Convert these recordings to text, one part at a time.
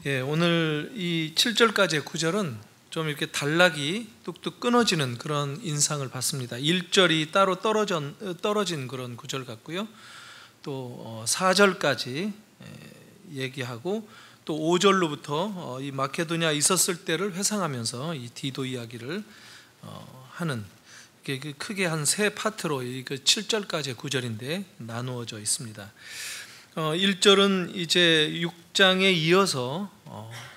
예, 오늘 이 7절까지의 구절은 좀 이렇게 단락이 뚝뚝 끊어지는 그런 인상을 받습니다. 1절이 따로 떨어진 그런 구절 같고요. 또 4절까지 얘기하고 또 5절로부터 이 마케도냐 있었을 때를 회상하면서 이 디도 이야기를 하는, 크게 한 세 파트로 이 7절까지의 구절인데 나누어져 있습니다. 1절은 이제 6장에 이어서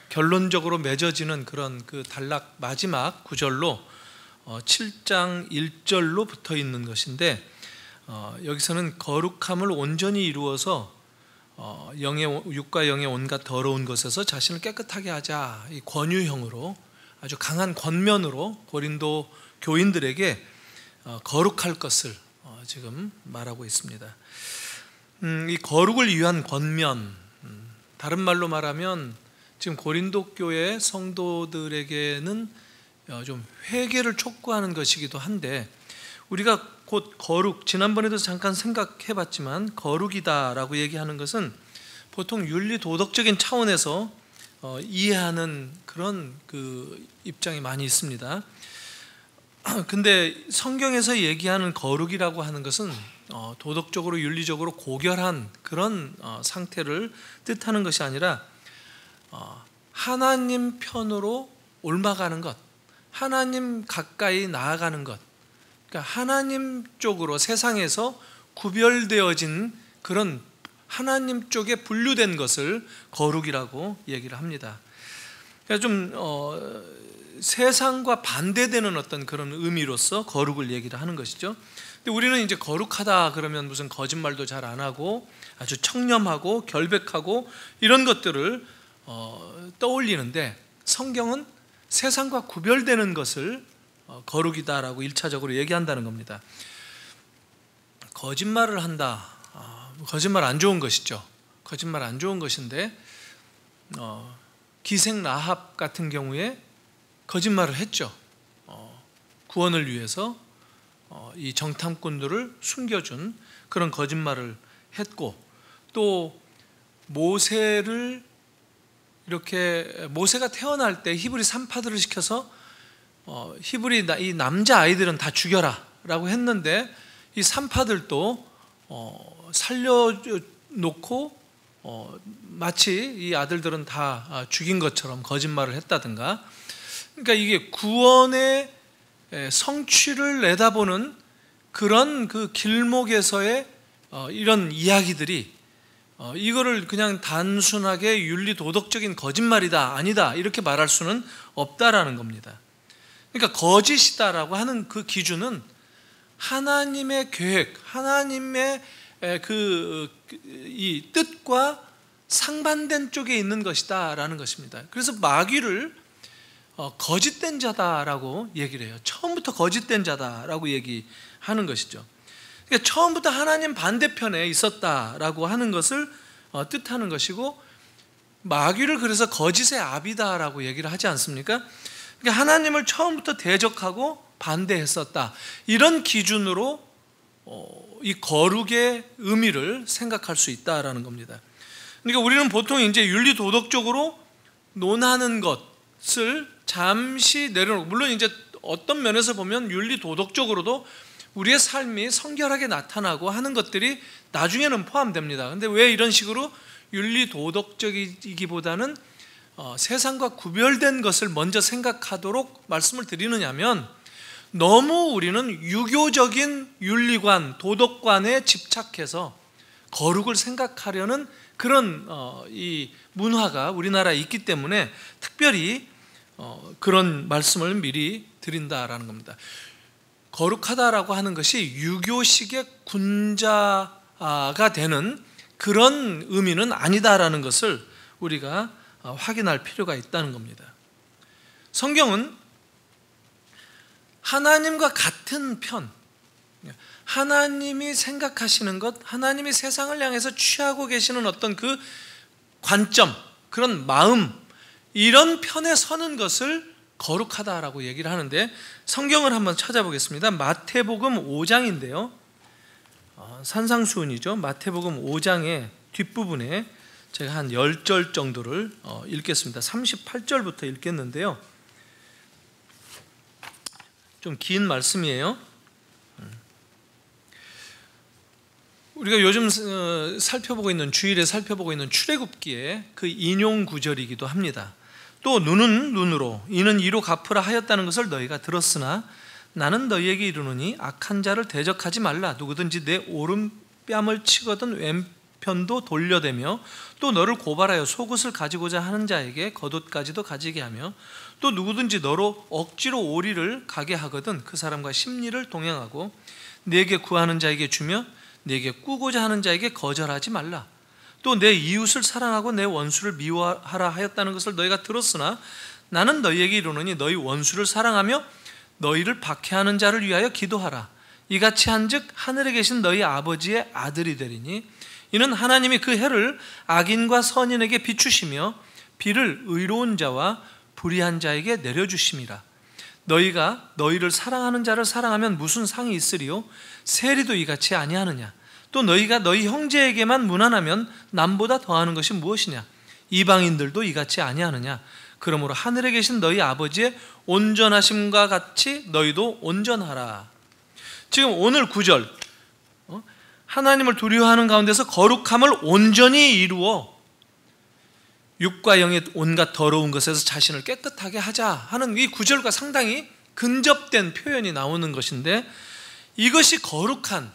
결론적으로 맺어지는 그런 그 단락 마지막 구절로 7장 1절로 붙어 있는 것인데, 여기서는 거룩함을 온전히 이루어서 육과 영의 온갖 더러운 것에서 자신을 깨끗하게 하자, 이 권유형으로 아주 강한 권면으로 고린도 교인들에게 거룩할 것을 지금 말하고 있습니다. 이 거룩을 위한 권면, 다른 말로 말하면 지금 고린도 교회 성도들에게는 좀 회개를 촉구하는 것이기도 한데, 우리가 곧 거룩, 지난번에도 잠깐 생각해 봤지만 거룩이다라고 얘기하는 것은 보통 윤리 도덕적인 차원에서 이해하는 그런 그 입장이 많이 있습니다. 근데 성경에서 얘기하는 거룩이라고 하는 것은 도덕적으로 윤리적으로 고결한 그런 상태를 뜻하는 것이 아니라 하나님 편으로 옮아가는 것, 하나님 가까이 나아가는 것, 그러니까 하나님 쪽으로 세상에서 구별되어진 그런 하나님 쪽에 분류된 것을 거룩이라고 얘기를 합니다. 그러니까 좀 세상과 반대되는 어떤 그런 의미로서 거룩을 얘기를 하는 것이죠. 근데 우리는 이제 거룩하다 그러면 무슨 거짓말도 잘 안 하고 아주 청렴하고 결백하고 이런 것들을 떠올리는데, 성경은 세상과 구별되는 것을 거룩이다라고 1차적으로 얘기한다는 겁니다. 거짓말을 한다, 거짓말 안 좋은 것이죠. 거짓말 안 좋은 것인데 기생 라합 같은 경우에 거짓말을 했죠. 구원을 위해서 이 정탐꾼들을 숨겨준 그런 거짓말을 했고, 또 모세를 이렇게 모세가 태어날 때 히브리 산파들을 시켜서 히브리 이 남자 아이들은 다 죽여라 라고 했는데, 이 산파들도 살려놓고 마치 이 아들들은 다 죽인 것처럼 거짓말을 했다든가. 그러니까 이게 구원의 성취를 내다보는 그런 그 길목에서의 이런 이야기들이 이거를 그냥 단순하게 윤리 도덕적인 거짓말이다, 아니다 이렇게 말할 수는 없다라는 겁니다. 그러니까 거짓이다라고 하는 그 기준은 하나님의 계획, 하나님의 이 뜻과 상반된 쪽에 있는 것이다라는 것입니다. 그래서 마귀를 거짓된 자다라고 얘기를 해요. 처음부터 거짓된 자다라고 얘기하는 것이죠. 그러니까 처음부터 하나님 반대편에 있었다라고 하는 것을 뜻하는 것이고, 마귀를 그래서 거짓의 아비다라고 얘기를 하지 않습니까? 그러니까 하나님을 처음부터 대적하고 반대했었다, 이런 기준으로 이 거룩의 의미를 생각할 수 있다라는 겁니다. 그러니까 우리는 보통 이제 윤리 도덕적으로 논하는 것을 잠시 내려놓고, 물론 이제 어떤 면에서 보면 윤리 도덕적으로도 우리의 삶이 성결하게 나타나고 하는 것들이 나중에는 포함됩니다. 근데 왜 이런 식으로 윤리 도덕적이기보다는 세상과 구별된 것을 먼저 생각하도록 말씀을 드리느냐면, 너무 우리는 유교적인 윤리관, 도덕관에 집착해서 거룩을 생각하려는 그런 이 문화가 우리나라에 있기 때문에 특별히 그런 말씀을 미리 드린다라는 겁니다. 거룩하다라고 하는 것이 유교식의 군자가 되는 그런 의미는 아니다라는 것을 우리가 확인할 필요가 있다는 겁니다. 성경은 하나님과 같은 편, 하나님이 생각하시는 것, 하나님이 세상을 향해서 취하고 계시는 어떤 그 관점, 그런 마음, 이런 편에 서는 것을 거룩하다라고 얘기를 하는데, 성경을 한번 찾아보겠습니다. 마태복음 5장인데요 산상수훈이죠. 마태복음 5장의 뒷부분에 제가 한 10절 정도를 읽겠습니다. 38절부터 읽겠는데요, 좀 긴 말씀이에요. 우리가 요즘 살펴보고 있는, 주일에 살펴보고 있는 출애굽기의 그 인용 구절이기도 합니다. 또 눈은 눈으로 이는 이로 갚으라 하였다는 것을 너희가 들었으나 나는 너희에게 이르노니 악한 자를 대적하지 말라. 누구든지 내 오른뺨을 치거든 왼편도 돌려대며 또 너를 고발하여 속옷을 가지고자 하는 자에게 겉옷까지도 가지게 하며 또 누구든지 너로 억지로 오리를 가게 하거든 그 사람과 심리를 동행하고 네게 구하는 자에게 주며 네게 꾸고자 하는 자에게 거절하지 말라. 또 내 이웃을 사랑하고 내 원수를 미워하라 하였다는 것을 너희가 들었으나 나는 너희에게 이르노니 너희 원수를 사랑하며 너희를 박해하는 자를 위하여 기도하라. 이같이 한즉 하늘에 계신 너희 아버지의 아들이 되리니 이는 하나님이 그 해를 악인과 선인에게 비추시며 비를 의로운 자와 불의한 자에게 내려주심이라. 너희가 너희를 사랑하는 자를 사랑하면 무슨 상이 있으리요? 세리도 이같이 아니하느냐? 또 너희가 너희 형제에게만 무난하면 남보다 더하는 것이 무엇이냐? 이방인들도 이같이 아니하느냐? 그러므로 하늘에 계신 너희 아버지의 온전하심과 같이 너희도 온전하라. 지금 오늘 9절, 하나님을 두려워하는 가운데서 거룩함을 온전히 이루어 육과 영의 온갖 더러운 것에서 자신을 깨끗하게 하자 하는 이 9절과 상당히 근접된 표현이 나오는 것인데, 이것이 거룩한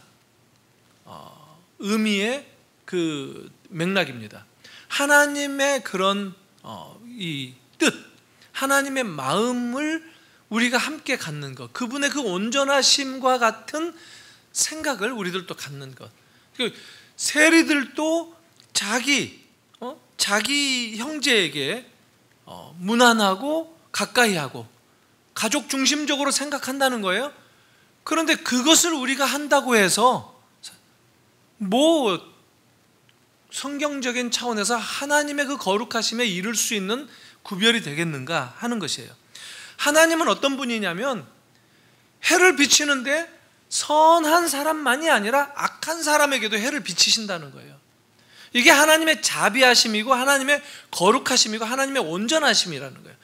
의미의 그 맥락입니다. 하나님의 그런 이 뜻, 하나님의 마음을 우리가 함께 갖는 것, 그분의 그 온전하심과 같은 생각을 우리들도 갖는 것. 세리들도 자기 형제에게 무난하고 가까이하고 가족 중심적으로 생각한다는 거예요. 그런데 그것을 우리가 한다고 해서 뭐 성경적인 차원에서 하나님의 그 거룩하심에 이를 수 있는 구별이 되겠는가 하는 것이에요. 하나님은 어떤 분이냐면 해를 비치는데 선한 사람만이 아니라 악한 사람에게도 해를 비치신다는 거예요. 이게 하나님의 자비하심이고 하나님의 거룩하심이고 하나님의 온전하심이라는 거예요.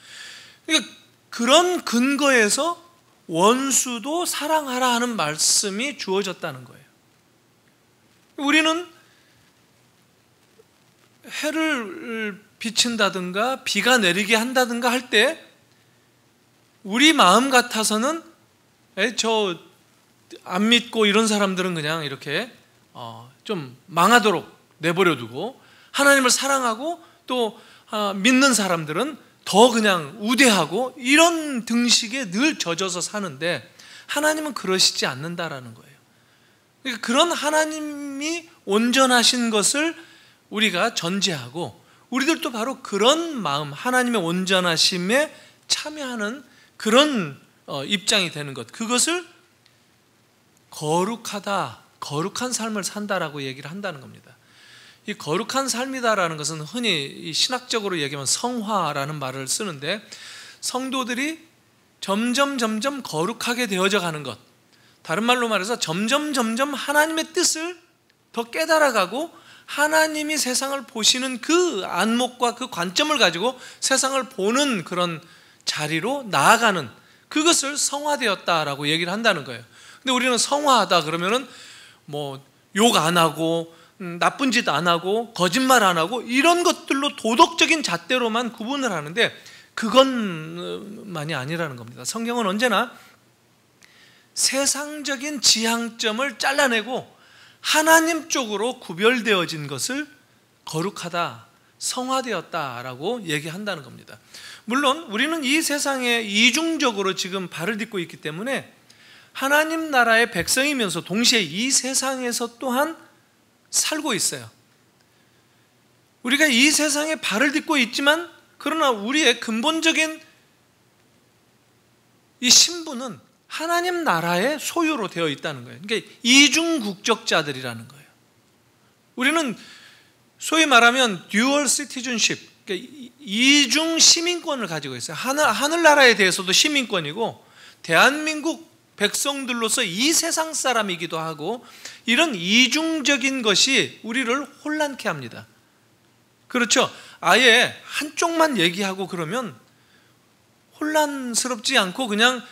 그러니까 그런 근거에서 원수도 사랑하라 하는 말씀이 주어졌다는 거예요. 우리는 해를 비친다든가 비가 내리게 한다든가 할 때 우리 마음 같아서는 저 안 믿고 이런 사람들은 그냥 이렇게 좀 망하도록 내버려 두고, 하나님을 사랑하고 또 믿는 사람들은 더 그냥 우대하고 이런 등식에 늘 젖어서 사는데, 하나님은 그러시지 않는다라는 거예요. 그러니까 그런 하나님이 온전하신 것을 우리가 전제하고 우리들도 바로 그런 마음, 하나님의 온전하심에 참여하는 그런 입장이 되는 것, 그것을 거룩하다, 거룩한 삶을 산다라고 얘기를 한다는 겁니다. 이 거룩한 삶이다라는 것은 흔히 신학적으로 얘기하면 성화라는 말을 쓰는데, 성도들이 점점 거룩하게 되어져 가는 것, 다른 말로 말해서 점점 하나님의 뜻을 더 깨달아가고 하나님이 세상을 보시는 그 안목과 그 관점을 가지고 세상을 보는 그런 자리로 나아가는, 그것을 성화되었다라고 얘기를 한다는 거예요. 근데 우리는 성화하다 그러면은 뭐 욕 안 하고 나쁜 짓 안 하고 거짓말 안 하고 이런 것들로 도덕적인 잣대로만 구분을 하는데, 그것만이 아니라는 겁니다. 성경은 언제나 세상적인 지향점을 잘라내고 하나님 쪽으로 구별되어진 것을 거룩하다, 성화되었다라고 얘기한다는 겁니다. 물론 우리는 이 세상에 이중적으로 지금 발을 딛고 있기 때문에 하나님 나라의 백성이면서 동시에 이 세상에서 또한 살고 있어요. 우리가 이 세상에 발을 딛고 있지만 그러나 우리의 근본적인 이 신분은 하나님 나라의 소유로 되어 있다는 거예요. 그러니까 이중 국적자들이라는 거예요. 우리는 소위 말하면 듀얼 시티즌십, 그러니까 이중 시민권을 가지고 있어요. 하늘나라에 대해서도 시민권이고 대한민국 백성들로서 이 세상 사람이기도 하고, 이런 이중적인 것이 우리를 혼란케 합니다. 그렇죠. 아예 한쪽만 얘기하고 그러면 혼란스럽지 않고 그냥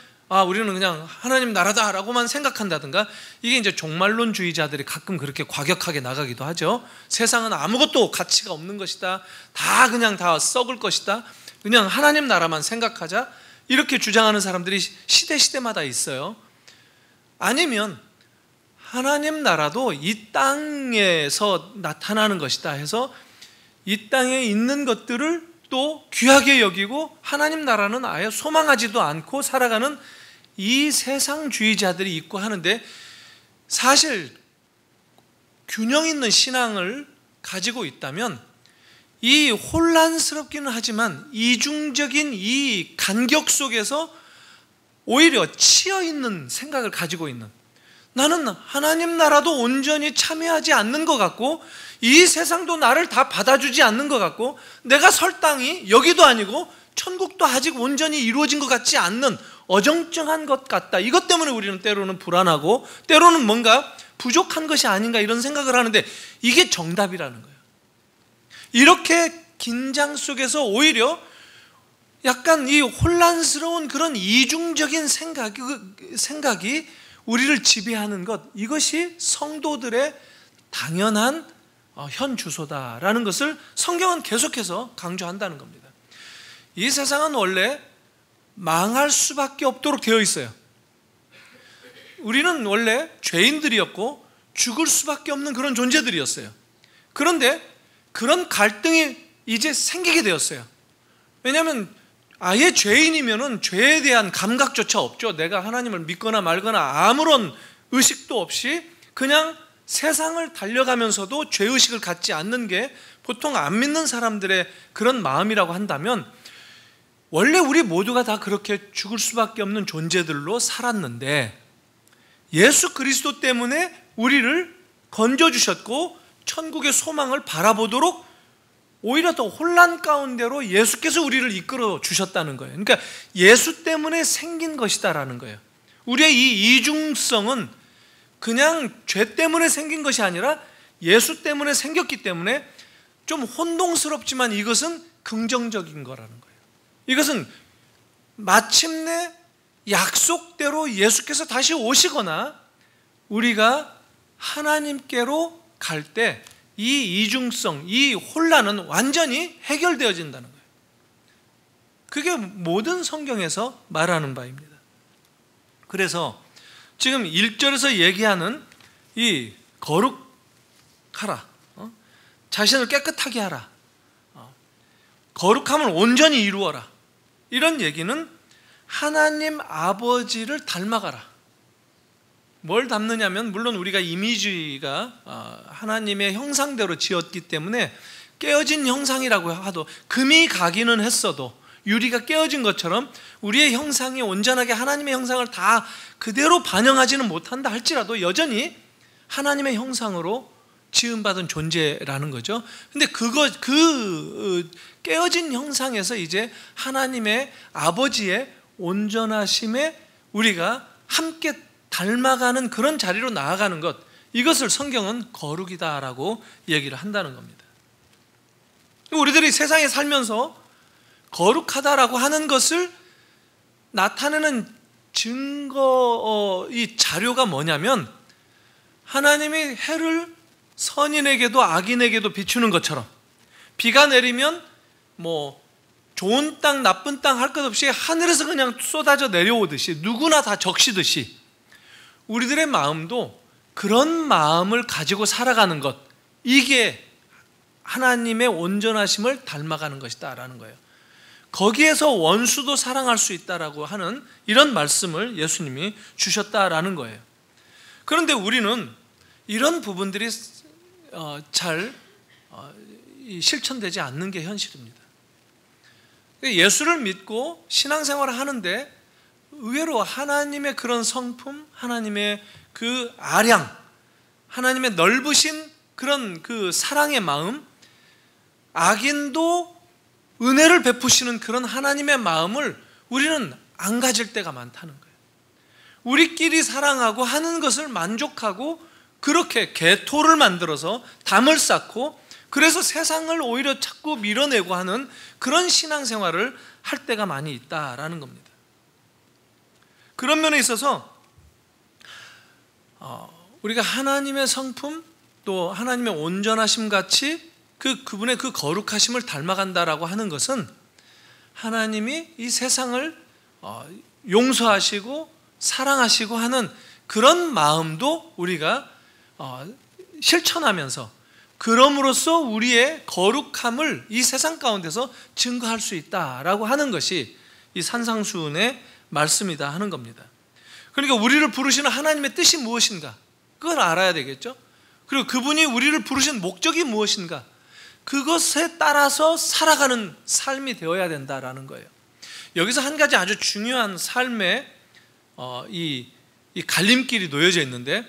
우리는 그냥 하나님 나라다라고만 생각한다든가, 이게 이제 종말론주의자들이 가끔 그렇게 과격하게 나가기도 하죠. 세상은 아무것도 가치가 없는 것이다, 다 그냥 다 썩을 것이다, 그냥 하나님 나라만 생각하자, 이렇게 주장하는 사람들이 시대마다 있어요. 아니면 하나님 나라도 이 땅에서 나타나는 것이다 해서 이 땅에 있는 것들을 또 귀하게 여기고 하나님 나라는 아예 소망하지도 않고 살아가는 이 세상주의자들이 있고 하는데, 사실 균형 있는 신앙을 가지고 있다면 이 혼란스럽기는 하지만 이중적인 이 간격 속에서 오히려 치여있는 생각을 가지고 있는, 나는 하나님 나라도 온전히 참여하지 않는 것 같고 이 세상도 나를 다 받아주지 않는 것 같고 내가 설 땅이 여기도 아니고 천국도 아직 온전히 이루어진 것 같지 않는 어정쩡한 것 같다, 이것 때문에 우리는 때로는 불안하고 때로는 뭔가 부족한 것이 아닌가 이런 생각을 하는데, 이게 정답이라는 거예요. 이렇게 긴장 속에서 오히려 약간 이 혼란스러운 그런 이중적인 생각이 우리를 지배하는 것, 이것이 성도들의 당연한 현 주소다라는 것을 성경은 계속해서 강조한다는 겁니다. 이 세상은 원래 망할 수밖에 없도록 되어 있어요. 우리는 원래 죄인들이었고 죽을 수밖에 없는 그런 존재들이었어요. 그런데 그런 갈등이 이제 생기게 되었어요. 왜냐하면 아예 죄인이면은 죄에 대한 감각조차 없죠. 내가 하나님을 믿거나 말거나 아무런 의식도 없이 그냥 세상을 달려가면서도 죄의식을 갖지 않는 게 보통 안 믿는 사람들의 그런 마음이라고 한다면, 원래 우리 모두가 다 그렇게 죽을 수밖에 없는 존재들로 살았는데 예수 그리스도 때문에 우리를 건져주셨고 천국의 소망을 바라보도록 오히려 더 혼란 가운데로 예수께서 우리를 이끌어 주셨다는 거예요. 그러니까 예수 때문에 생긴 것이다라는 거예요. 우리의 이 이중성은 그냥 죄 때문에 생긴 것이 아니라 예수 때문에 생겼기 때문에 좀 혼동스럽지만 이것은 긍정적인 거라는 거예요. 이것은 마침내 약속대로 예수께서 다시 오시거나 우리가 하나님께로 갈 때 이 이중성, 이 혼란은 완전히 해결되어진다는 거예요. 그게 모든 성경에서 말하는 바입니다. 그래서 지금 1절에서 얘기하는 이 거룩하라, 자신을 깨끗하게 하라, 거룩함을 온전히 이루어라, 이런 얘기는 하나님 아버지를 닮아가라. 뭘 닮느냐면, 물론 우리가 이미지가 하나님의 형상대로 지었기 때문에 깨어진 형상이라고 하도, 금이 가기는 했어도 유리가 깨어진 것처럼 우리의 형상이 온전하게 하나님의 형상을 다 그대로 반영하지는 못한다 할지라도 여전히 하나님의 형상으로 지음받은 존재라는 거죠. 근데 그 깨어진 형상에서 이제 하나님의 아버지의 온전하심에 우리가 함께 닮아가는 그런 자리로 나아가는 것, 이것을 성경은 거룩이다라고 얘기를 한다는 겁니다. 우리들이 세상에 살면서 거룩하다라고 하는 것을 나타내는 증거, 이 자료가 뭐냐면, 하나님이 해를 선인에게도 악인에게도 비추는 것처럼 비가 내리면 좋은 땅 나쁜 땅 할 것 없이 하늘에서 그냥 쏟아져 내려오듯이 누구나 다 적시듯이 우리들의 마음도 그런 마음을 가지고 살아가는 것, 이게 하나님의 온전하심을 닮아가는 것이다 라는 거예요. 거기에서 원수도 사랑할 수 있다라고 하는 이런 말씀을 예수님이 주셨다라는 거예요. 그런데 우리는 이런 부분들이 잘 실천되지 않는 게 현실입니다. 예수를 믿고 신앙생활을 하는데 의외로 하나님의 그런 성품, 하나님의 그 아량, 하나님의 넓으신 그런 그 사랑의 마음, 악인도 은혜를 베푸시는 그런 하나님의 마음을 우리는 안 가질 때가 많다는 거예요. 우리끼리 사랑하고 하는 것을 만족하고 그렇게 개토를 만들어서 담을 쌓고 그래서 세상을 오히려 자꾸 밀어내고 하는 그런 신앙생활을 할 때가 많이 있다라는 겁니다. 그런 면에 있어서 우리가 하나님의 성품 또 하나님의 온전하심 같이 그분의 그 거룩하심을 닮아간다라고 하는 것은 하나님이 이 세상을 용서하시고 사랑하시고 하는 그런 마음도 우리가 실천하면서 그럼으로써 우리의 거룩함을 이 세상 가운데서 증거할 수 있다라고 하는 것이 이 산상수훈의 말씀이다 하는 겁니다. 그러니까 우리를 부르시는 하나님의 뜻이 무엇인가? 그걸 알아야 되겠죠. 그리고 그분이 우리를 부르신 목적이 무엇인가? 그것에 따라서 살아가는 삶이 되어야 된다라는 거예요. 여기서 한 가지 아주 중요한 삶의 이 갈림길이 놓여져 있는데,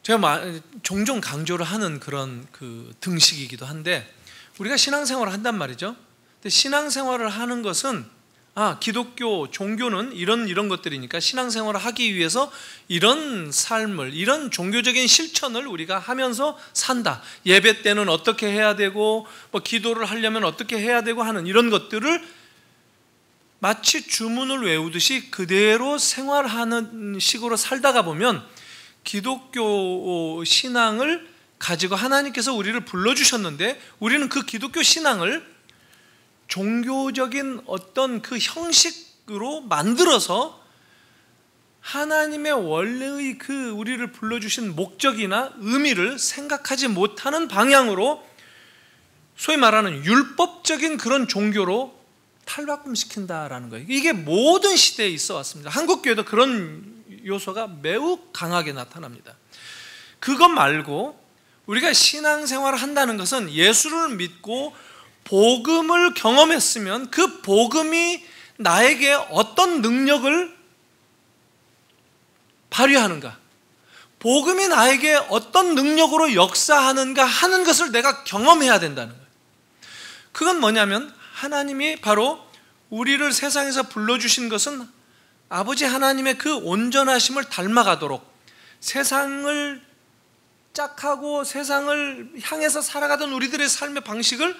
제가 종종 강조를 하는 그런 그 등식이기도 한데, 우리가 신앙생활을 한단 말이죠. 근데 신앙생활을 하는 것은 기독교 종교는 이런 것들이니까 신앙생활을 하기 위해서 이런 삶을, 이런 종교적인 실천을 우리가 하면서 산다. 예배 때는 어떻게 해야 되고 기도를 하려면 어떻게 해야 되고 하는 이런 것들을 마치 주문을 외우듯이 그대로 생활하는 식으로 살다가 보면 기독교 신앙을 가지고 하나님께서 우리를 불러주셨는데, 우리는 그 기독교 신앙을 종교적인 어떤 그 형식으로 만들어서 하나님의 원래의 그 우리를 불러주신 목적이나 의미를 생각하지 못하는 방향으로, 소위 말하는 율법적인 그런 종교로 탈바꿈시킨다라는 거예요. 이게 모든 시대에 있어 왔습니다. 한국 교회도 그런 요소가 매우 강하게 나타납니다. 그것 말고 우리가 신앙생활을 한다는 것은 예수를 믿고 복음을 경험했으면 그 복음이 나에게 어떤 능력을 발휘하는가, 복음이 나에게 어떤 능력으로 역사하는가 하는 것을 내가 경험해야 된다는 거예요. 그건 뭐냐면 하나님이 바로 우리를 세상에서 불러주신 것은 아버지 하나님의 그 온전하심을 닮아가도록, 세상을 짝하고 세상을 향해서 살아가던 우리들의 삶의 방식을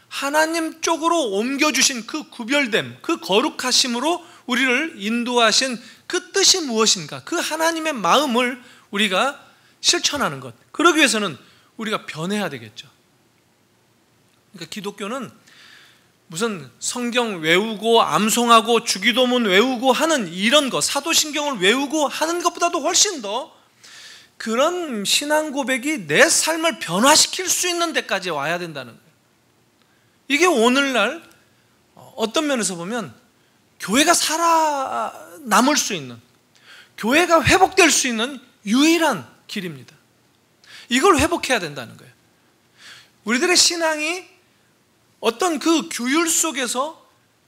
하나님 쪽으로 옮겨주신 그 구별됨, 그 거룩하심으로 우리를 인도하신 그 뜻이 무엇인가, 그 하나님의 마음을 우리가 실천하는 것, 그러기 위해서는 우리가 변해야 되겠죠. 그러니까 기독교는 무슨 성경 외우고 암송하고 주기도문 외우고 하는 이런 것, 사도신경을 외우고 하는 것보다도 훨씬 더 그런 신앙 고백이 내 삶을 변화시킬 수 있는 데까지 와야 된다는 거예요. 이게 오늘날 어떤 면에서 보면 교회가 살아남을 수 있는, 교회가 회복될 수 있는 유일한 길입니다. 이걸 회복해야 된다는 거예요. 우리들의 신앙이 어떤 그 규율 속에서,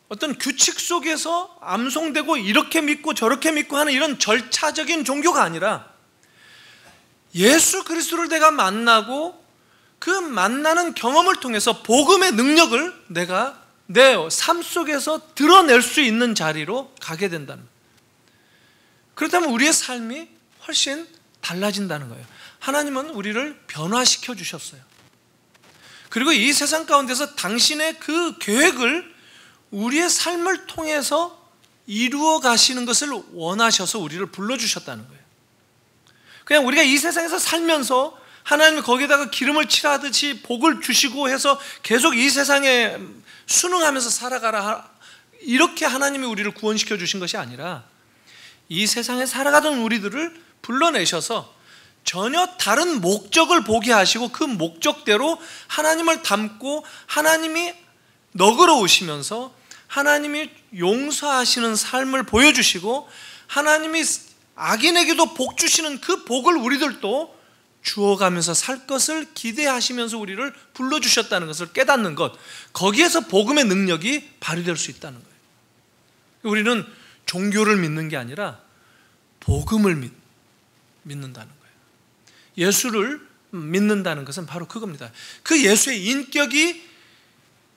어떤 규칙 속에서 암송되고 이렇게 믿고 저렇게 믿고 하는 이런 절차적인 종교가 아니라 예수 그리스도를 내가 만나고 그 만나는 경험을 통해서 복음의 능력을 내가 내 삶 속에서 드러낼 수 있는 자리로 가게 된다는 거예요. 그렇다면 우리의 삶이 훨씬 달라진다는 거예요. 하나님은 우리를 변화시켜 주셨어요. 그리고 이 세상 가운데서 당신의 그 계획을 우리의 삶을 통해서 이루어 가시는 것을 원하셔서 우리를 불러주셨다는 거예요. 그냥 우리가 이 세상에서 살면서 하나님이 거기다가 기름을 칠하듯이 복을 주시고 해서 계속 이 세상에 순응하면서 살아가라, 이렇게 하나님이 우리를 구원시켜 주신 것이 아니라 이 세상에 살아가던 우리들을 불러내셔서 전혀 다른 목적을 보게 하시고 그 목적대로 하나님을 닮고 하나님이 너그러우시면서 하나님이 용서하시는 삶을 보여주시고 하나님이 악인에게도 복 주시는 그 복을 우리들도 주어가면서 살 것을 기대하시면서 우리를 불러주셨다는 것을 깨닫는 것, 거기에서 복음의 능력이 발휘될 수 있다는 거예요. 우리는 종교를 믿는 게 아니라 복음을 믿는다는 거예요. 예수를 믿는다는 것은 바로 그겁니다. 그 예수의 인격이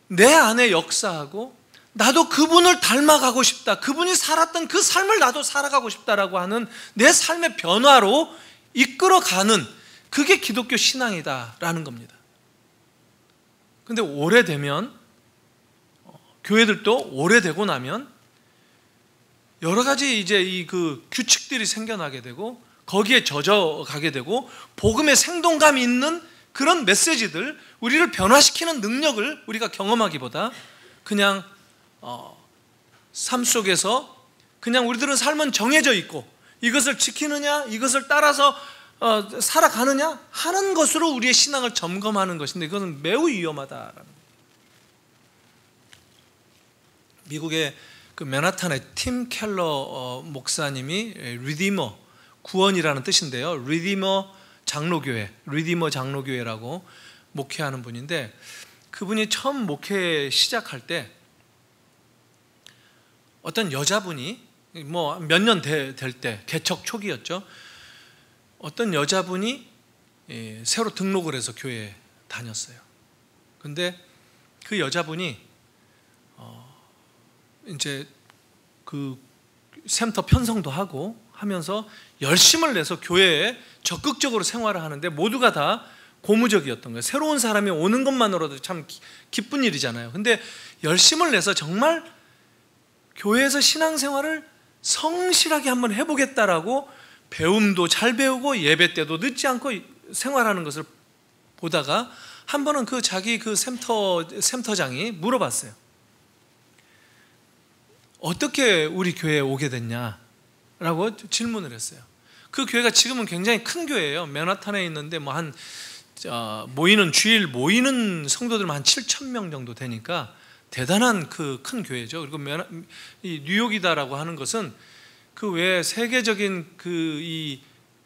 내 안에 역사하고 나도 그분을 닮아가고 싶다, 그분이 살았던 그 삶을 나도 살아가고 싶다라고 하는 내 삶의 변화로 이끌어가는, 그게 기독교 신앙이다라는 겁니다. 근데 오래되면, 교회들도 오래되고 나면 여러 가지 이제 이 그 규칙들이 생겨나게 되고 거기에 젖어가게 되고 복음의 생동감이 있는 그런 메시지들, 우리를 변화시키는 능력을 우리가 경험하기보다 그냥 삶 속에서 그냥 우리들은 삶은 정해져 있고 이것을 지키느냐, 이것을 따라서 살아가느냐 하는 것으로 우리의 신앙을 점검하는 것인데, 그것은 매우 위험하다라는 거예요. 미국의 그 맨하탄의 팀 켈러 목사님이 리디머, 구원이라는 뜻인데요, 리디머 장로교회라고 목회하는 분인데, 그분이 처음 목회 시작할 때 어떤 여자분이 뭐 몇 년 될 때, 개척 초기였죠. 어떤 여자분이 새로 등록을 해서 교회에 다녔어요. 근데 그 여자분이 이제 그 센터 편성도 하고 하면서 열심을 내서 교회에 적극적으로 생활을 하는데 모두가 다 고무적이었던 거예요. 새로운 사람이 오는 것만으로도 참 기쁜 일이잖아요. 근데 열심을 내서 정말 교회에서 신앙생활을 성실하게 한번 해보겠다라고 배움도 잘 배우고 예배 때도 늦지 않고 생활하는 것을 보다가 한 번은 자기 센터장이 물어봤어요. 어떻게 우리 교회에 오게 됐냐라고 질문을 했어요. 그 교회가 지금은 굉장히 큰 교회예요. 맨하탄에 있는데 뭐 주일 모이는 성도들만 한 7,000명 정도 되니까 대단한 그 큰 교회죠. 그리고 이 뉴욕이다라고 하는 것은 그 외에 세계적인 이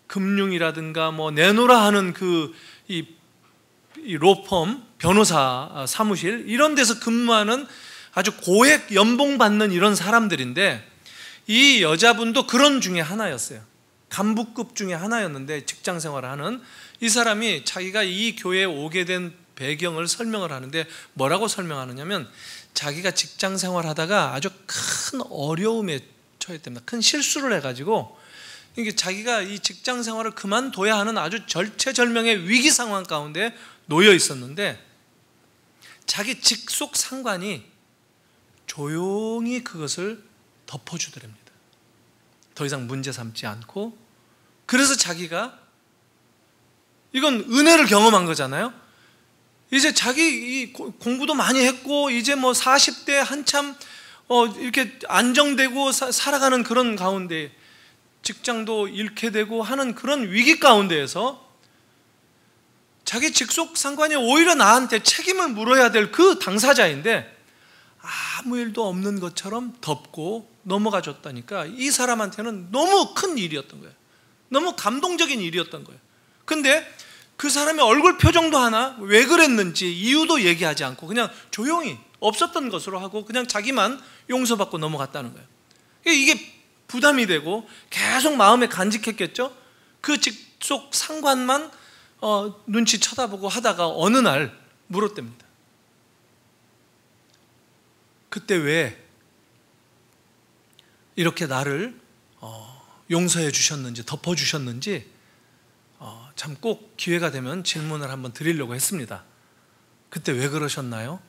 금융이라든가 뭐 내노라 하는 이 로펌 변호사 사무실 이런 데서 근무하는 아주 고액 연봉 받는 이런 사람들인데, 이 여자분도 그런 중에 하나였어요. 간부급 중에 하나였는데, 직장 생활을 하는 이 사람이 자기가 이 교회에 오게 된 배경을 설명을 하는데 뭐라고 설명하느냐면, 자기가 직장 생활하다가 아주 큰 어려움에 처했답니다. 큰 실수를 해가지고 이게 자기가 이 직장 생활을 그만둬야 하는 아주 절체절명의 위기 상황 가운데 놓여 있었는데, 자기 직속 상관이 조용히 그것을 덮어주더랍니다. 더 이상 문제 삼지 않고. 그래서 자기가, 이건 은혜를 경험한 거잖아요. 이제 자기 공부도 많이 했고 이제 뭐 40대 한참 이렇게 안정되고 살아가는 그런 가운데, 직장도 잃게 되고 하는 그런 위기 가운데에서 자기 직속 상관이 오히려 나한테 책임을 물어야 될 그 당사자인데 아무 일도 없는 것처럼 덮고 넘어가 줬다니까, 이 사람한테는 너무 큰 일이었던 거예요. 너무 감동적인 일이었던 거예요. 근데 그 사람의 얼굴 표정도 하나 왜 그랬는지 이유도 얘기하지 않고 그냥 조용히 없었던 것으로 하고 그냥 자기만 용서받고 넘어갔다는 거예요. 이게 부담이 되고 계속 마음에 간직했겠죠. 그 직속 상관만 눈치 쳐다보고 하다가 어느 날 물었답니다. 그때 왜 이렇게 나를 용서해 주셨는지, 덮어 주셨는지 참 꼭 기회가 되면 질문을 한번 드리려고 했습니다. 그때 왜 그러셨나요?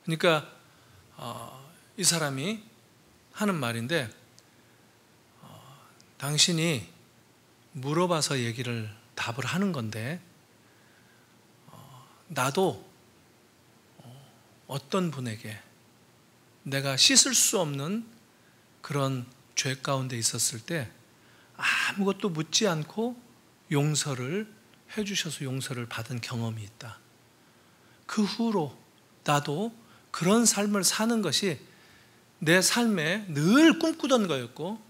그러니까 이 사람이 하는 말인데, 당신이 물어봐서 답을 하는 건데, 나도 어떤 분에게 내가 씻을 수 없는 그런 죄 가운데 있었을 때 아무것도 묻지 않고 용서를 해주셔서 용서를 받은 경험이 있다. 그 후로 나도 그런 삶을 사는 것이 내 삶에 늘 꿈꾸던 거였고,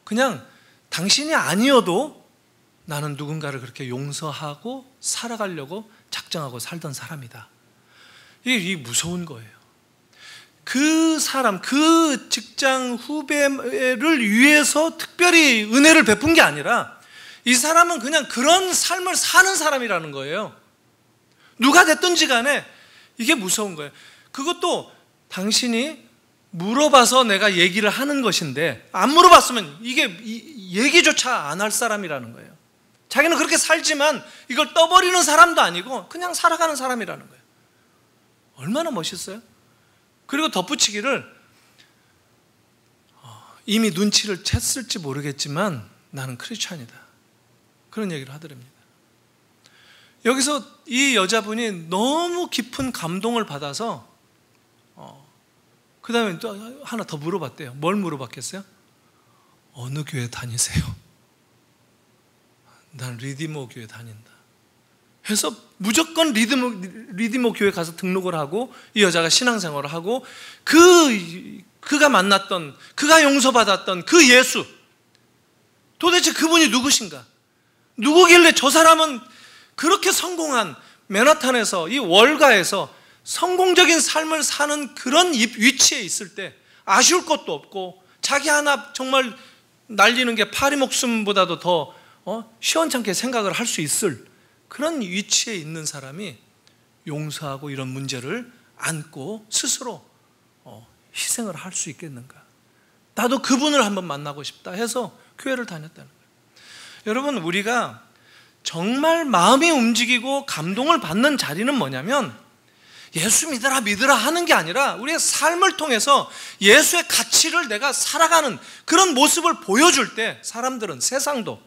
그냥 당신이 아니어도 나는 누군가를 그렇게 용서하고 살아가려고 작정하고 살던 사람이다. 이게 무서운 거예요. 그 사람, 그 직장 후배를 위해서 특별히 은혜를 베푼 게 아니라 이 사람은 그냥 그런 삶을 사는 사람이라는 거예요. 누가 됐든지 간에 이게 무서운 거예요. 그것도 당신이 물어봐서 내가 얘기를 하는 것인데, 안 물어봤으면 이게 얘기조차 안 할 사람이라는 거예요. 자기는 그렇게 살지만 이걸 떠버리는 사람도 아니고 그냥 살아가는 사람이라는 거예요. 얼마나 멋있어요? 그리고 덧붙이기를 이미 눈치를 챘을지 모르겠지만 나는 크리스찬이다, 그런 얘기를 하더랍니다. 여기서 이 여자분이 너무 깊은 감동을 받아서 그 다음에 또 하나 더 물어봤대요. 뭘 물어봤겠어요? 어느 교회 다니세요? 난 리디모 교회 다닌다 해서 무조건 리디모 교회 가서 등록을 하고 이 여자가 신앙생활을 하고 그가 만났던, 그가 용서받았던 그 예수, 도대체 그분이 누구신가? 누구길래 저 사람은 그렇게 성공한 맨하탄에서, 이 월가에서 성공적인 삶을 사는 그런 위치에 있을 때 아쉬울 것도 없고 자기 하나 정말 날리는 게 파리 목숨보다도 더 시원찮게 생각을 할 수 있을 그런 위치에 있는 사람이 용서하고 이런 문제를 안고 스스로 희생을 할 수 있겠는가? 나도 그분을 한번 만나고 싶다 해서 교회를 다녔다는 거예요. 여러분, 우리가 정말 마음이 움직이고 감동을 받는 자리는 뭐냐면 예수 믿으라 하는 게 아니라 우리의 삶을 통해서 예수의 가치를 내가 살아가는 그런 모습을 보여줄 때 사람들은, 세상도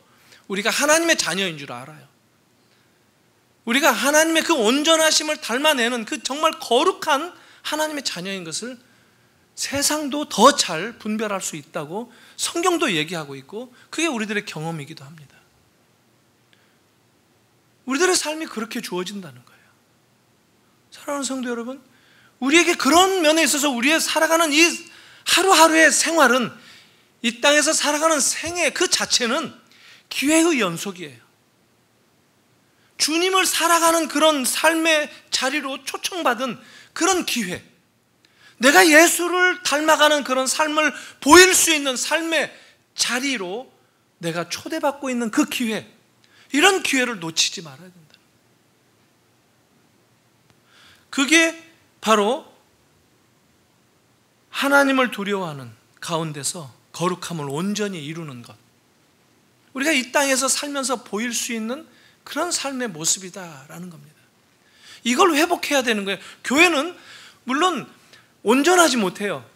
우리가 하나님의 자녀인 줄 알아요. 우리가 하나님의 그 온전하심을 닮아내는 그 정말 거룩한 하나님의 자녀인 것을 세상도 더 잘 분별할 수 있다고 성경도 얘기하고 있고, 그게 우리들의 경험이기도 합니다. 우리들의 삶이 그렇게 주어진다는 거예요. 사랑하는 성도 여러분, 우리에게 그런 면에 있어서 우리의 살아가는 이 하루하루의 생활은, 이 땅에서 살아가는 생애 그 자체는 기회의 연속이에요. 주님을 살아가는 그런 삶의 자리로 초청받은 그런 기회, 내가 예수를 닮아가는 그런 삶을 보일 수 있는 삶의 자리로 내가 초대받고 있는 그 기회, 이런 기회를 놓치지 말아야 된다. 그게 바로 하나님을 두려워하는 가운데서 거룩함을 온전히 이루는 것, 우리가 이 땅에서 살면서 보일 수 있는 그런 삶의 모습이다라는 겁니다. 이걸 회복해야 되는 거예요. 교회는 물론 온전하지 못해요.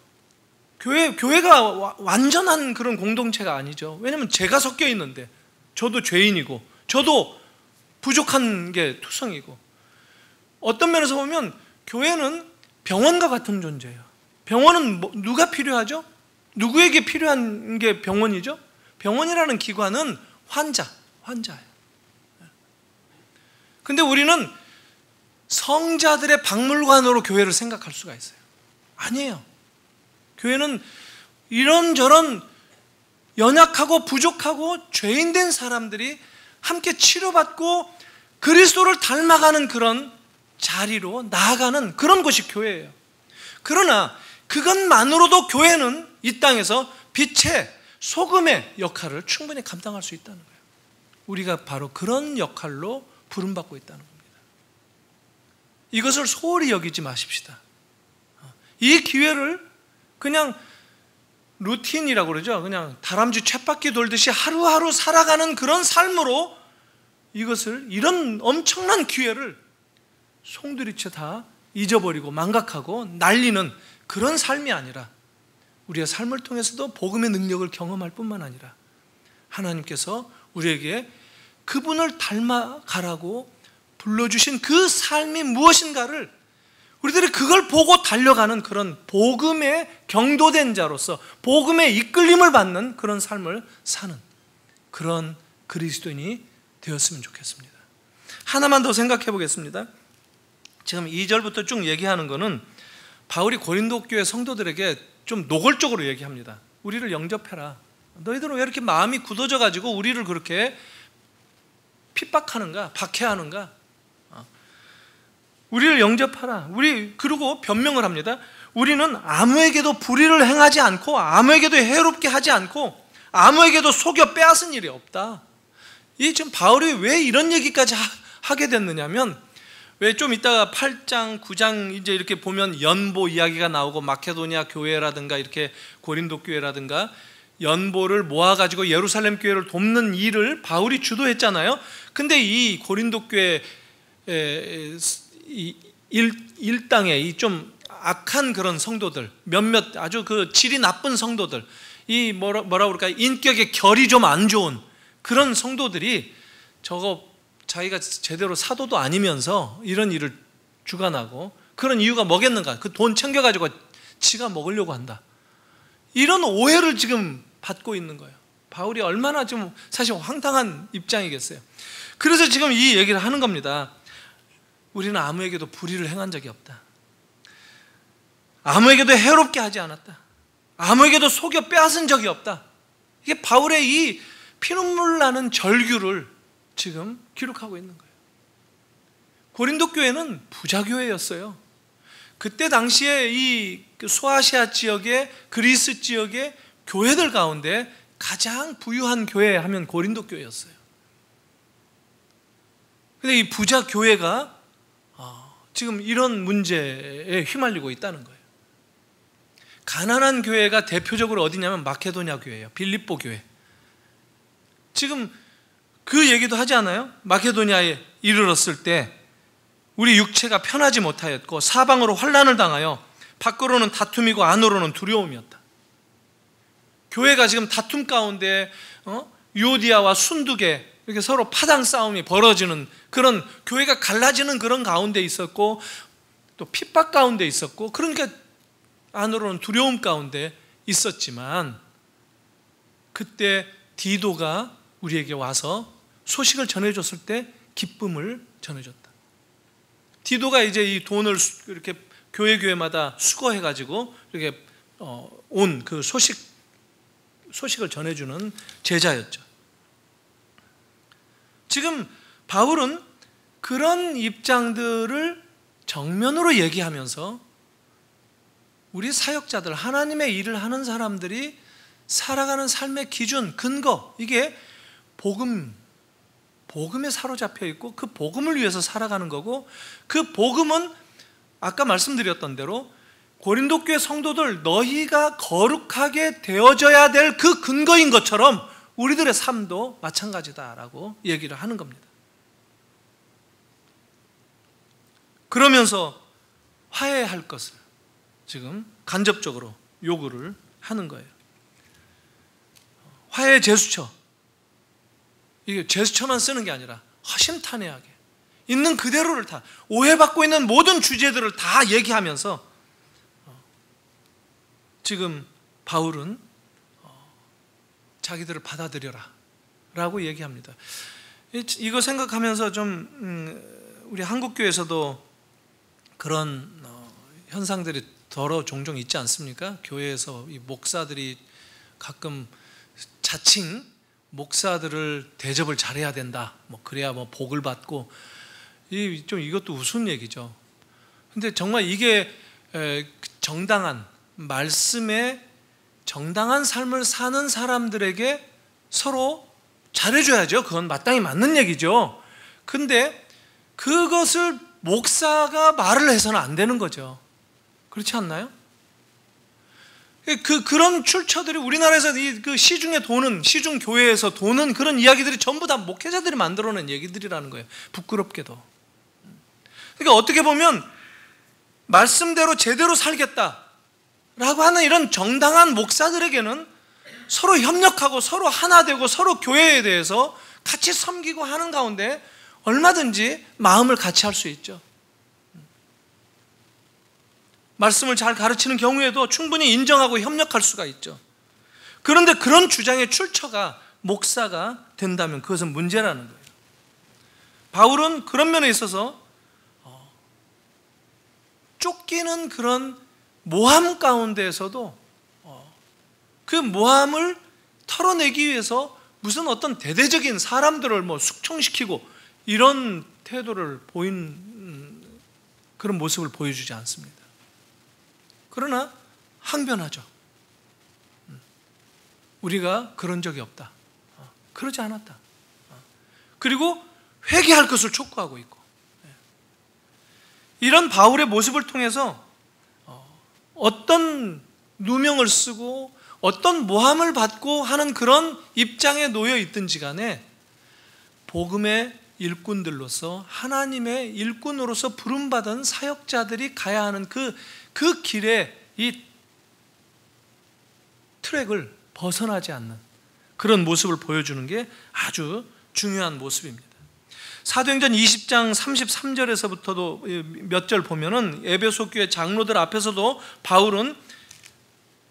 교회가 완전한 그런 공동체가 아니죠. 왜냐하면 죄가 섞여 있는데, 저도 죄인이고 저도 부족한 게 투성이고, 어떤 면에서 보면 교회는 병원과 같은 존재예요. 병원은 누가 필요하죠? 누구에게 필요한 게 병원이죠? 병원이라는 기관은 환자예요. 근데 우리는 성자들의 박물관으로 교회를 생각할 수가 있어요. 아니에요. 교회는 이런저런 연약하고 부족하고 죄인된 사람들이 함께 치료받고 그리스도를 닮아가는 그런 자리로 나아가는 그런 곳이 교회예요. 그러나 그것만으로도 교회는 이 땅에서 빛의, 소금의 역할을 충분히 감당할 수 있다는 거예요. 우리가 바로 그런 역할로 부름받고 있다는 겁니다. 이것을 소홀히 여기지 마십시다. 이 기회를 그냥 루틴이라고 그러죠. 그냥 다람쥐 쳇바퀴 돌듯이 하루하루 살아가는 그런 삶으로, 이런 엄청난 기회를 송두리째 다 잊어버리고 망각하고 날리는 그런 삶이 아니라, 우리의 삶을 통해서도 복음의 능력을 경험할 뿐만 아니라 하나님께서 우리에게 그분을 닮아가라고 불러주신 그 삶이 무엇인가를 우리들이 그걸 보고 달려가는 그런 복음의 경도된 자로서 복음의 이끌림을 받는 그런 삶을 사는 그런 그리스도인이 되었으면 좋겠습니다. 하나만 더 생각해 보겠습니다. 지금 2절부터 쭉 얘기하는 거는 바울이 고린도 교회 성도들에게 좀 노골적으로 얘기합니다. 우리를 영접해라. 너희들은 왜 이렇게 마음이 굳어져 가지고 우리를 그렇게 핍박하는가, 박해하는가? 우리를 영접하라. 그리고 변명을 합니다. 우리는 아무에게도 불의를 행하지 않고, 아무에게도 해롭게 하지 않고, 아무에게도 속여 빼앗은 일이 없다. 지금 바울이 왜 이런 얘기까지 하게 됐느냐면, 왜 좀 이따가 8장, 9장 이제 이렇게 보면 연보 이야기가 나오고, 마케도니아 교회라든가 이렇게 고린도 교회라든가 연보를 모아가지고 예루살렘 교회를 돕는 일을 바울이 주도했잖아요. 근데 이 고린도 교회 일당의 이 좀 악한 그런 성도들, 몇몇 아주 그 질이 나쁜 성도들, 이 뭐라 그럴까, 인격의 결이 좀 안 좋은 그런 성도들이 저거 자기가 제대로 사도도 아니면서 이런 일을 주관하고, 그런 이유가 뭐겠는가? 그 돈 챙겨가지고 지가 먹으려고 한다, 이런 오해를 지금 받고 있는 거예요. 바울이 얼마나 좀 사실 황당한 입장이겠어요. 그래서 지금 이 얘기를 하는 겁니다. 우리는 아무에게도 불의를 행한 적이 없다. 아무에게도 해롭게 하지 않았다. 아무에게도 속여 빼앗은 적이 없다. 이게 바울의 이 피눈물 나는 절규를 지금 기록하고 있는 거예요. 고린도 교회는 부자 교회였어요. 그때 당시에 이 소아시아 지역의, 그리스 지역의 교회들 가운데 가장 부유한 교회 하면 고린도 교회였어요. 근데 이 부자 교회가 지금 이런 문제에 휘말리고 있다는 거예요. 가난한 교회가 대표적으로 어디냐면 마케도냐 교회예요. 빌립보 교회. 지금 그 얘기도 하지 않아요? 마케도냐에 이르렀을 때 우리 육체가 편하지 못하였고 사방으로 환난을 당하여 밖으로는 다툼이고 안으로는 두려움이었다. 교회가 지금 다툼 가운데 유오디아와 순두계 이렇게 서로 파당 싸움이 벌어지는 그런, 교회가 갈라지는 그런 가운데 있었고, 또 핍박 가운데 있었고, 그러니까 안으로는 두려움 가운데 있었지만, 그때 디도가 우리에게 와서 소식을 전해줬을 때 기쁨을 전해줬다. 디도가 이제 이 돈을 이렇게 교회마다 수거해가지고 이렇게 온 그 소식을 전해주는 제자였죠. 지금 바울은 그런 입장들을 정면으로 얘기하면서 우리 사역자들, 하나님의 일을 하는 사람들이 살아가는 삶의 기준, 근거, 이게 복음에 사로잡혀 있고 그 복음을 위해서 살아가는 거고, 그 복음은 아까 말씀드렸던 대로 고린도 교회 성도들, 너희가 거룩하게 되어져야 될 그 근거인 것처럼 우리들의 삶도 마찬가지다라고 얘기를 하는 겁니다. 그러면서 화해할 것을 지금 간접적으로 요구를 하는 거예요. 화해 제스처, 이게 제스처만 쓰는 게 아니라 허심탄회하게 있는 그대로를 다, 오해받고 있는 모든 주제들을 다 얘기하면서 지금 바울은 자기들을 받아들여라 라고 얘기합니다. 이거 생각하면서 좀 우리 한국교회에서도 그런 현상들이 종종 있지 않습니까? 교회에서 이 목사들이 가끔 자칭 목사들을 대접을 잘해야 된다, 뭐 그래야 뭐 복을 받고, 좀 이것도 우스운 얘기죠. 근데 정말 이게 정당한 말씀에 정당한 삶을 사는 사람들에게 서로 잘해줘야죠. 그건 마땅히 맞는 얘기죠. 근데 그것을 목사가 말을 해서는 안 되는 거죠. 그렇지 않나요? 그런 출처들이 우리나라에서 그 시중에 도는, 시중 교회에서 도는 그런 이야기들이 전부 다 목회자들이 만들어낸 얘기들이라는 거예요. 부끄럽게도. 그러니까 어떻게 보면 말씀대로 제대로 살겠다 라고 하는 이런 정당한 목사들에게는 서로 협력하고 서로 하나 되고 서로 교회에 대해서 같이 섬기고 하는 가운데 얼마든지 마음을 같이 할 수 있죠. 말씀을 잘 가르치는 경우에도 충분히 인정하고 협력할 수가 있죠. 그런데 그런 주장의 출처가 목사가 된다면 그것은 문제라는 거예요. 바울은 그런 면에 있어서 쫓기는 그런 모함 가운데에서도 그 모함을 털어내기 위해서 무슨 어떤 대대적인 사람들을 뭐 숙청시키고 이런 태도를 보인 그런 모습을 보여주지 않습니다. 그러나 항변하죠. 우리가 그런 적이 없다. 그러지 않았다. 그리고 회개할 것을 촉구하고 있고, 이런 바울의 모습을 통해서 어떤 누명을 쓰고 어떤 모함을 받고 하는 그런 입장에 놓여 있든지 간에 복음의 일꾼들로서, 하나님의 일꾼으로서 부름받은 사역자들이 가야 하는 그 길에 이 트랙을 벗어나지 않는 그런 모습을 보여주는 게 아주 중요한 모습입니다. 사도행전 20장 33절에서부터도 몇 절 보면은 에베소 교회 장로들 앞에서도 바울은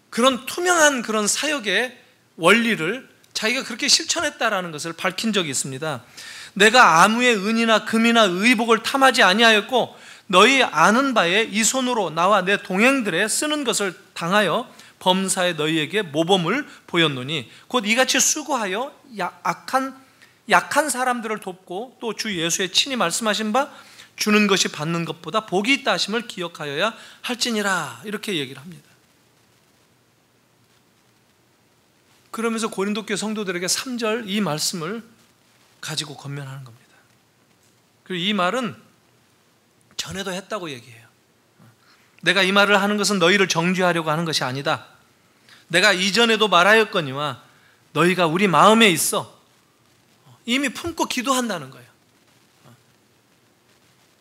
그런 투명한 그런 사역의 원리를 자기가 그렇게 실천했다라는 것을 밝힌 적이 있습니다. 내가 아무의 은이나 금이나 의복을 탐하지 아니하였고 너희 아는 바에 이 손으로 나와 내 동행들의 쓰는 것을 당하여 범사에 너희에게 모범을 보였노니 곧 이같이 수고하여 약한 사람들을 돕고 또 주 예수의 친히 말씀하신 바 주는 것이 받는 것보다 복이 있다 하심을 기억하여야 할지니라, 이렇게 얘기를 합니다. 그러면서 고린도 교회 성도들에게 3절 이 말씀을 가지고 권면하는 겁니다. 그리고 이 말은 전에도 했다고 얘기해요. 내가 이 말을 하는 것은 너희를 정죄하려고 하는 것이 아니다. 내가 이전에도 말하였거니와 너희가 우리 마음에 있어 이미 품고 기도한다는 거예요.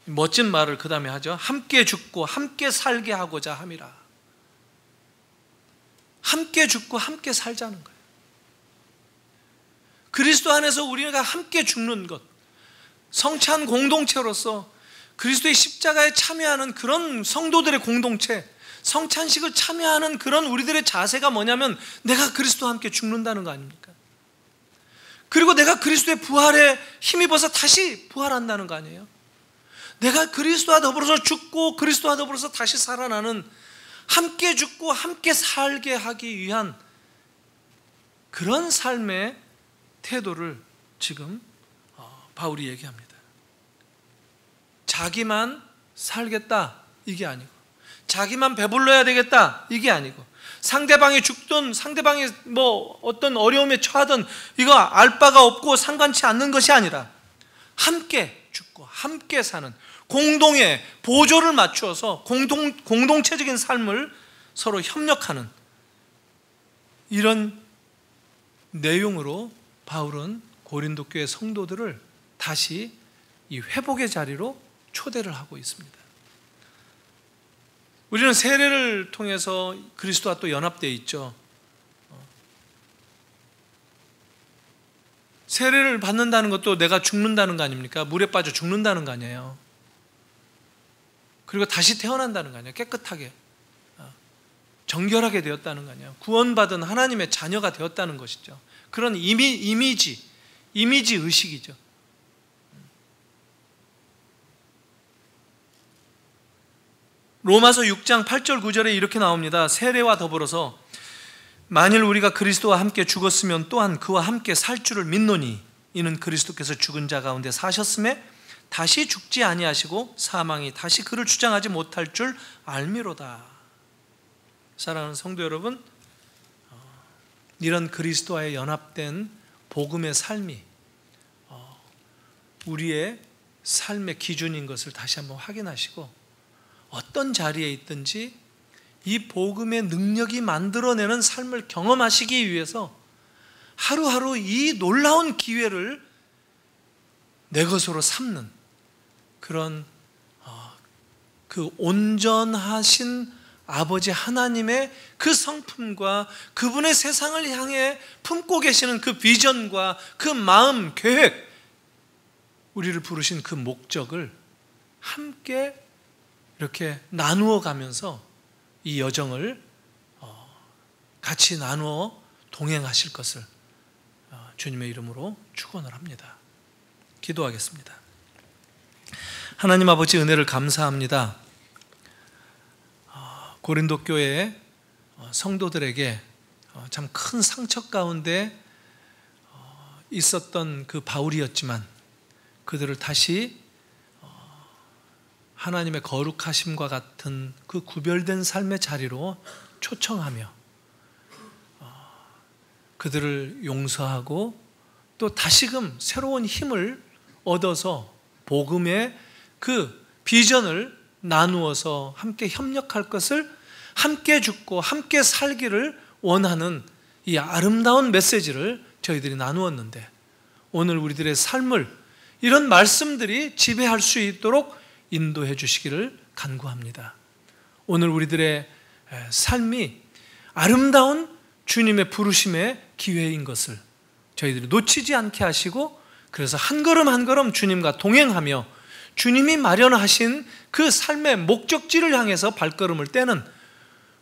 멋진 말을 그 다음에 하죠. 함께 죽고 함께 살게 하고자 함이라. 함께 죽고 함께 살자는 거예요. 그리스도 안에서 우리가 함께 죽는 것, 성찬 공동체로서 그리스도의 십자가에 참여하는 그런 성도들의 공동체, 성찬식을 참여하는 그런 우리들의 자세가 뭐냐면 내가 그리스도와 함께 죽는다는 거 아닙니까? 그리고 내가 그리스도의 부활에 힘입어서 다시 부활한다는 거 아니에요? 내가 그리스도와 더불어서 죽고 그리스도와 더불어서 다시 살아나는, 함께 죽고 함께 살게 하기 위한 그런 삶의 태도를 지금 바울이 얘기합니다. 자기만 살겠다 이게 아니고, 자기만 배불러야 되겠다 이게 아니고, 상대방이 죽든 상대방이 뭐 어떤 어려움에 처하든 이거 알 바가 없고 상관치 않는 것이 아니라 함께 죽고 함께 사는 공동의 보조를 맞추어서 공동체적인 삶을 서로 협력하는 이런 내용으로 바울은 고린도 교회 성도들을 다시 이 회복의 자리로 초대를 하고 있습니다. 우리는 세례를 통해서 그리스도와 또 연합되어 있죠. 세례를 받는다는 것도 내가 죽는다는 거 아닙니까? 물에 빠져 죽는다는 거 아니에요. 그리고 다시 태어난다는 거 아니에요. 깨끗하게 정결하게 되었다는 거 아니에요. 구원받은 하나님의 자녀가 되었다는 것이죠. 그런 이미지 의식이죠. 로마서 6장 8절 9절에 이렇게 나옵니다. 세례와 더불어서 만일 우리가 그리스도와 함께 죽었으면 또한 그와 함께 살 줄을 믿노니 이는 그리스도께서 죽은 자 가운데 사셨음에 다시 죽지 아니하시고 사망이 다시 그를 주장하지 못할 줄 알미로다. 사랑하는 성도 여러분, 이런 그리스도와의 연합된 복음의 삶이 우리의 삶의 기준인 것을 다시 한번 확인하시고, 어떤 자리에 있든지 이 복음의 능력이 만들어내는 삶을 경험하시기 위해서 하루하루 이 놀라운 기회를 내 것으로 삼는 그런 그 온전하신 아버지 하나님의 그 성품과 그분의 세상을 향해 품고 계시는 그 비전과 그 마음, 계획, 우리를 부르신 그 목적을 함께 이렇게 나누어 가면서 이 여정을 같이 나누어 동행하실 것을 주님의 이름으로 축원을 합니다. 기도하겠습니다. 하나님 아버지, 은혜를 감사합니다. 고린도 교회 성도들에게 참 큰 상처 가운데 있었던 그 바울이었지만 그들을 다시 하나님의 거룩하심과 같은 그 구별된 삶의 자리로 초청하며 그들을 용서하고 또 다시금 새로운 힘을 얻어서 복음의 그 비전을 나누어서 함께 협력할 것을, 함께 죽고 함께 살기를 원하는 이 아름다운 메시지를 저희들이 나누었는데, 오늘 우리들의 삶을 이런 말씀들이 지배할 수 있도록 인도해 주시기를 간구합니다. 오늘 우리들의 삶이 아름다운 주님의 부르심의 기회인 것을 저희들이 놓치지 않게 하시고, 그래서 한 걸음 한 걸음 주님과 동행하며 주님이 마련하신 그 삶의 목적지를 향해서 발걸음을 떼는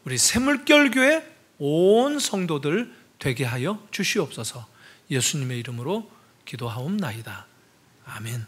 우리 샘물결교회 온 성도들 되게 하여 주시옵소서. 예수님의 이름으로 기도하옵나이다. 아멘.